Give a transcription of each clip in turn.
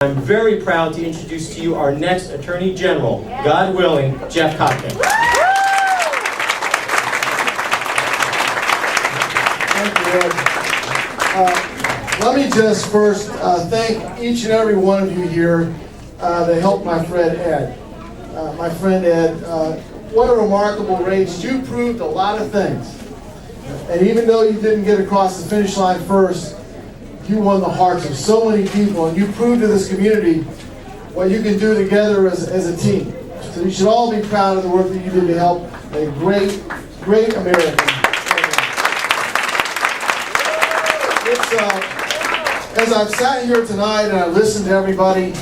I'm very proud to introduce to you our next Attorney General, God willing, Jeff Kottkamp. Thank you, Ed. Let me just first thank each and every one of you here that helped my friend Ed. My friend Ed, what a remarkable race. You proved a lot of things. And even though you didn't get across the finish line first, you won the hearts of so many people, and you proved to this community what you can do together as a team. So you should all be proud of the work that you did to help a great, great American. As I've sat here tonight and I listened to everybody,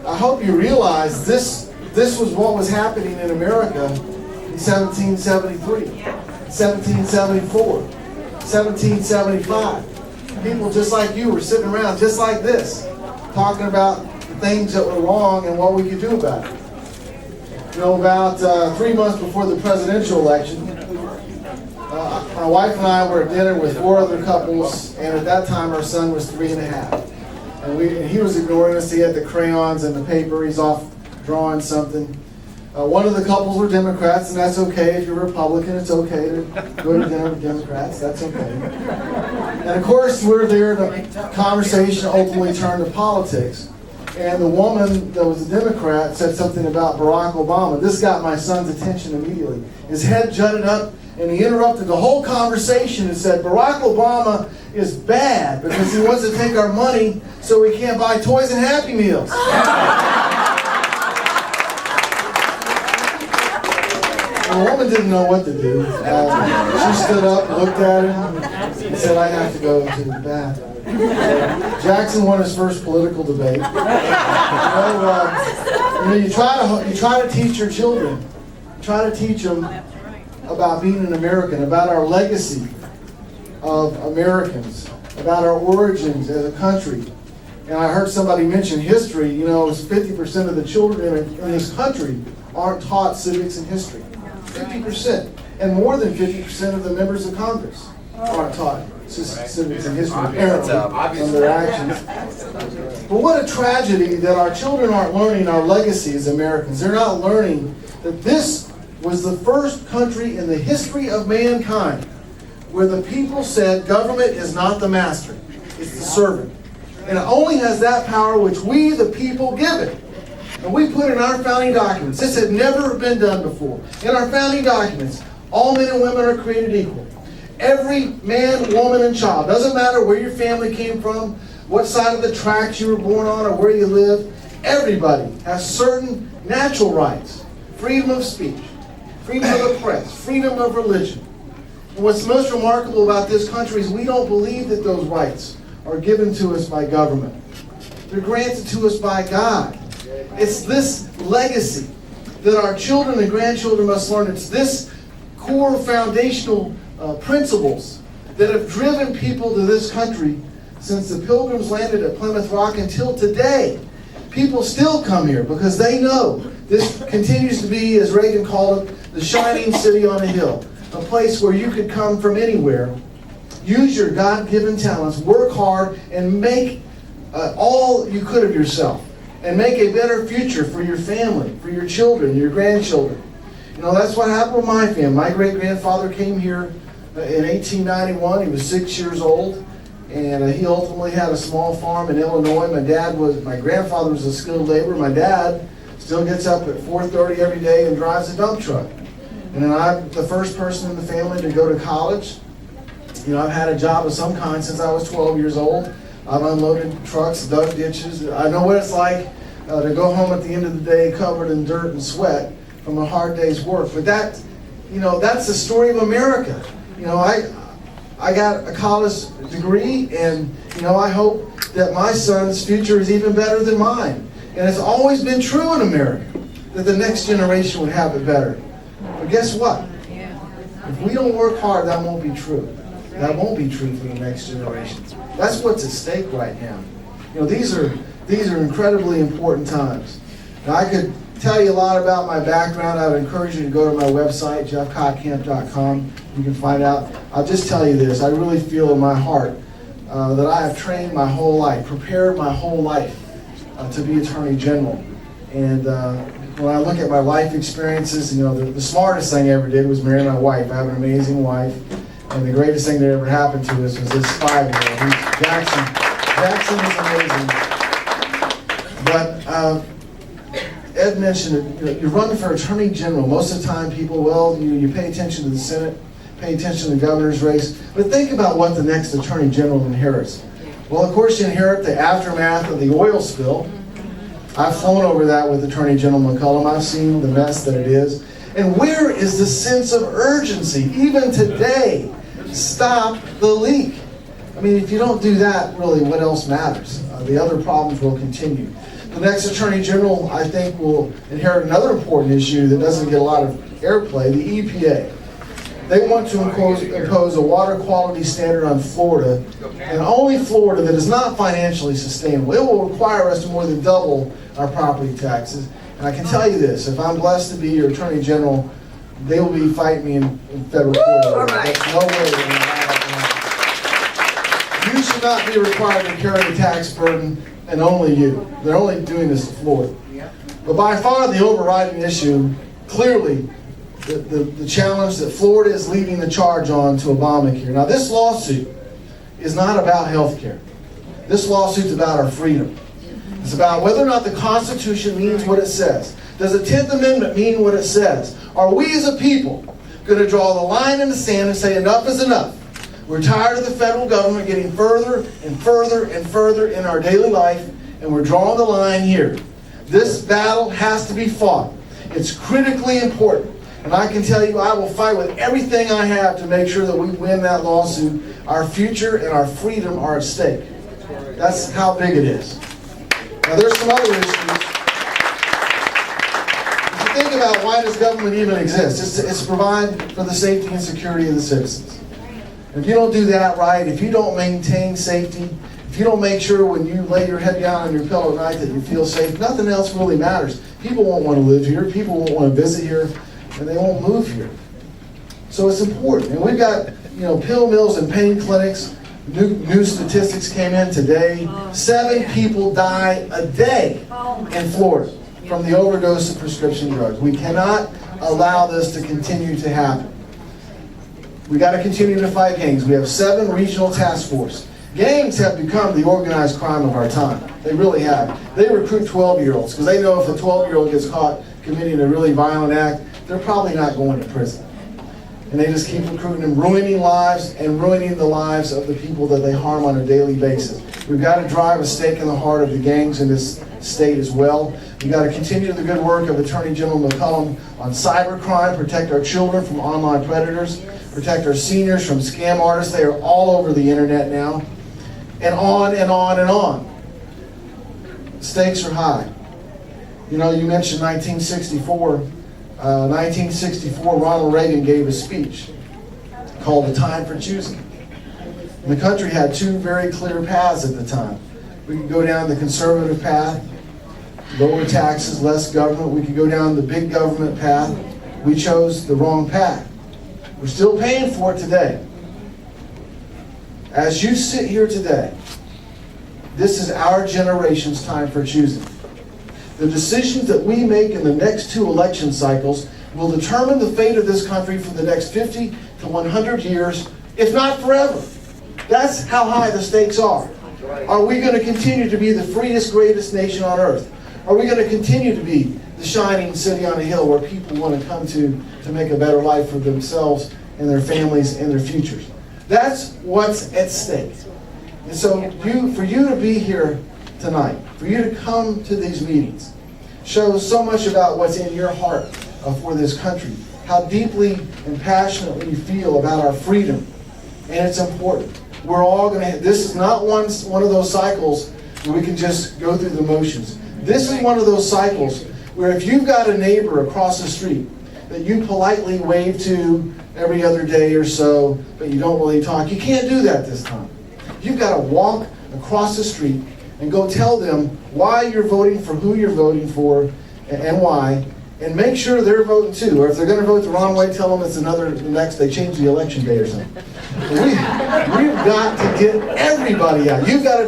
I hope you realize this was what was happening in America in 1773, 1774, 1775. People just like you were sitting around just like this, talking about the things that were wrong and what we could do about it. You know, about 3 months before the presidential election, my wife and I were at dinner with 4 other couples, and at that time our son was 3.5. And he was ignoring us. He had the crayons and the paper. He's off drawing something. One of the couples were Democrats, and that's okay. If you're Republican, it's okay to go to dinner with Democrats. That's okay. And of course, we're there. The conversation ultimately turned to politics. And the woman that was a Democrat said something about Barack Obama. This got my son's attention immediately. His head jutted up, and he interrupted the whole conversation and said, Barack Obama is bad because he wants to take our money so we can't buy toys and Happy Meals. The woman didn't know what to do. She stood up, looked at him, and said, I have to go to the bathroom. Jackson won his first political debate. You try to teach your children. Try to teach them about being an American, about our legacy of Americans, about our origins as a country. And I heard somebody mention history. You know, 50% of the children in this country aren't taught civics and history. 50%. And more than 50% of the members of Congress aren't taught civics and history, apparently, from their actions. But what a tragedy that our children aren't learning our legacy as Americans. They're not learning that this was the first country in the history of mankind where the people said government is not the master, it's the servant. And it only has that power which we, the people, give it. And we put in our founding documents, this had never been done before. In our founding documents, all men and women are created equal. Every man, woman, and child, doesn't matter where your family came from, what side of the tracks you were born on, or where you live, everybody has certain natural rights. Freedom of speech, freedom of the press, freedom of religion. And what's most remarkable about this country is we don't believe that those rights are given to us by government. They're granted to us by God. It's this legacy that our children and grandchildren must learn. It's this core foundational principles that have driven people to this country since the Pilgrims landed at Plymouth Rock until today. People still come here because they know this continues to be, as Reagan called it, the shining city on a hill. A place where you could come from anywhere, use your God-given talents, work hard, and make all you could of yourself. And make a better future for your family, for your children, your grandchildren. You know, that's what happened with my family. My great-grandfather came here in 1891. He was 6 years old. And he ultimately had a small farm in Illinois. My grandfather was a skilled laborer. My dad still gets up at 4:30 every day and drives a dump truck. And then I'm the first person in the family to go to college. You know, I've had a job of some kind since I was 12 years old. I've unloaded trucks, dug ditches. I know what it's like to go home at the end of the day covered in dirt and sweat from a hard day's work. But that's the story of America. You know, I got a college degree, and I hope that my son's future is even better than mine. And it's always been true in America that the next generation would have it better. But guess what? If we don't work hard, that won't be true. That won't be true for the next generation. That's what's at stake right now. You know, these are incredibly important times. Now, I could tell you a lot about my background. I would encourage you to go to my website, jeffkottkamp.com. You can find out. I'll just tell you this. I really feel in my heart that I have trained my whole life, prepared my whole life to be Attorney General. And when I look at my life experiences, the smartest thing I ever did was marry my wife. I have an amazing wife, and the greatest thing that ever happened to us was this 5-year-old. Jackson. Jackson is amazing. But Ed mentioned that you run for Attorney General. Most of the time, people, you pay attention to the Senate, pay attention to the governor's race, but think about what the next Attorney General inherits. Well, of course, you inherit the aftermath of the oil spill. I've flown over that with Attorney General McCollum. I've seen the mess that it is. And where is the sense of urgency, even today? Stop the leak. I mean, if you don't do that, really, what else matters? The other problems will continue. The next Attorney General, I think, will inherit another important issue that doesn't get a lot of airplay, the EPA. They want to impose a water quality standard on Florida, and only Florida, that is not financially sustainable. It will require us to more than double our property taxes. And I can tell you this, if I'm blessed to be your Attorney General, they will be fighting me in federal court. All right. There's no way they're going to allow that. You should not be required to carry the tax burden, and only you. They're only doing this to Florida. But by far the overriding issue, clearly, the challenge that Florida is leading the charge on to Obamacare. Now, this lawsuit is not about health care. This lawsuit's about our freedom. It's about whether or not the Constitution means what it says. Does the 10th Amendment mean what it says? Are we as a people going to draw the line in the sand and say enough is enough? We're tired of the federal government getting further and further and further in our daily life, and we're drawing the line here. This battle has to be fought. It's critically important. And I can tell you, I will fight with everything I have to make sure that we win that lawsuit. Our future and our freedom are at stake. That's how big it is. Now, there's some other issues. If you think about why does government even exist, it's to provide for the safety and security of the citizens. If you don't do that right, if you don't maintain safety, if you don't make sure when you lay your head down on your pillow at night that you feel safe, nothing else really matters. People won't want to live here. People won't want to visit here. And they won't move here. So it's important. And we've got, pill mills and pain clinics. New statistics came in today. 7 people die a day in Florida from the overdose of prescription drugs. We cannot allow this to continue to happen. We got to continue to fight gangs. We have 7 regional task force. Gangs have become the organized crime of our time. They really have. They recruit 12-year-olds because they know if a 12-year-old gets caught committing a really violent act, they're probably not going to prison. And they just keep recruiting them, ruining lives and ruining the lives of the people that they harm on a daily basis. We've got to drive a stake in the heart of the gangs in this state as well. We've got to continue the good work of Attorney General McCollum on cybercrime, protect our children from online predators, protect our seniors from scam artists. They are all over the internet now. And on and on and on. Stakes are high. You mentioned 1964. 1964, Ronald Reagan gave a speech called The Time for Choosing. And the country had 2 very clear paths at the time. We could go down the conservative path, lower taxes, less government. We could go down the big government path. We chose the wrong path. We're still paying for it today. As you sit here today, this is our generation's time for choosing. The decisions that we make in the next 2 election cycles will determine the fate of this country for the next 50 to 100 years, if not forever. That's how high the stakes are. Are we going to continue to be the freest, greatest nation on earth? Are we going to continue to be the shining city on a hill where people want to come to make a better life for themselves and their families and their futures? That's what's at stake. And so for you to be here tonight, for you to come to these meetings, shows so much about what's in your heart for this country, how deeply and passionately you feel about our freedom, and it's important. We're all going to, this is not one of those cycles where we can just go through the motions. This is one of those cycles where if you've got a neighbor across the street that you politely wave to every other day or so, but you don't really talk, you can't do that this time. You've got to walk across the street, and go tell them why you're voting for who you're voting for and why, and make sure they're voting too. Or if they're going to vote the wrong way, tell them it's the next, they change the election day or something. We've got to get everybody out. You've got to talk